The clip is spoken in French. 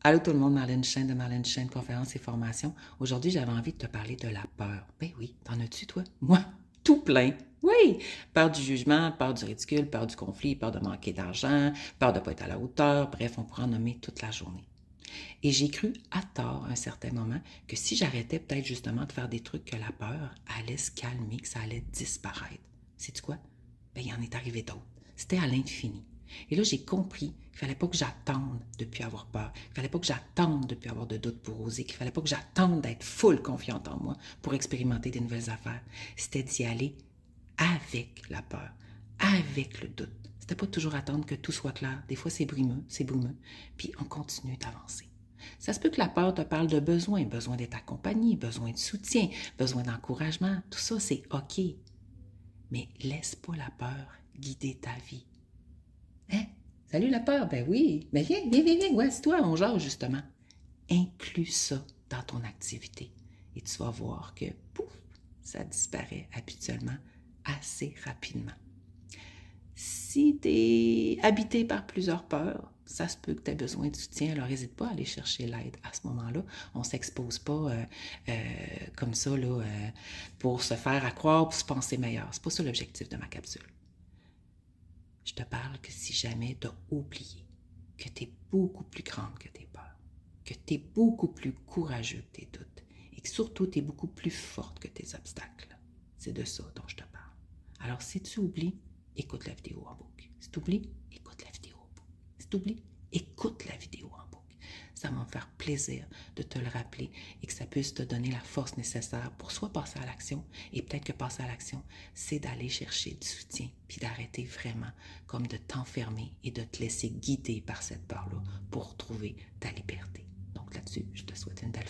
Allô tout le monde, Marlène Chaîne de Marlène Chaîne Conférences et Formations. Aujourd'hui, j'avais envie de te parler de la peur. Ben oui, t'en as-tu toi? Moi, tout plein. Oui! Peur du jugement, peur du ridicule, peur du conflit, peur de manquer d'argent, peur de ne pas être à la hauteur, bref, on pourra en nommer toute la journée. Et j'ai cru à tort à un certain moment que si j'arrêtais peut-être justement de faire des trucs que la peur allait se calmer, que ça allait disparaître. Sais-tu quoi? Ben, il en est arrivé d'autres. C'était à l'infini. Et là, j'ai compris qu'il fallait pas que j'attende depuis avoir peur, qu'il fallait pas que j'attende depuis avoir de doutes pour oser, qu'il fallait pas que j'attende d'être full confiante en moi pour expérimenter des nouvelles affaires. C'était d'y aller avec la peur, avec le doute. C'était pas toujours attendre que tout soit clair. Des fois, c'est brumeux, puis on continue d'avancer. Ça se peut que la peur te parle de besoin, besoin d'être accompagné, besoin de soutien, besoin d'encouragement. Tout ça, c'est OK. Mais laisse pas la peur guider ta vie. Hein? Salut la peur, ben oui. Mais viens, ouais, c'est toi, on jase justement. Inclus ça dans ton activité et tu vas voir que, pouf, ça disparaît habituellement assez rapidement. Si tu es habité par plusieurs peurs, ça se peut que tu aies besoin de soutien, alors n'hésite pas à aller chercher l'aide à ce moment-là. On ne s'expose pas comme ça là, pour se faire à croire, pour se penser meilleur. C'est pas ça l'objectif de ma capsule. Je te parle que si jamais tu as oublié que tu es beaucoup plus grande que tes peurs, que tu es beaucoup plus courageux que tes doutes et que surtout tu es beaucoup plus forte que tes obstacles. C'est de ça dont je te parle. Alors si tu oublies, écoute la vidéo en boucle. Si tu oublies, écoute la vidéo en boucle. Si tu oublies, écoute la vidéo en boucle. Ça va me faire plaisir de te le rappeler et que ça puisse te donner la force nécessaire pour soit passer à l'action, et peut-être que passer à l'action, c'est d'aller chercher du soutien, puis d'arrêter vraiment comme de t'enfermer et de te laisser guider par cette peur-là pour trouver ta liberté. Donc là-dessus, je te souhaite une belle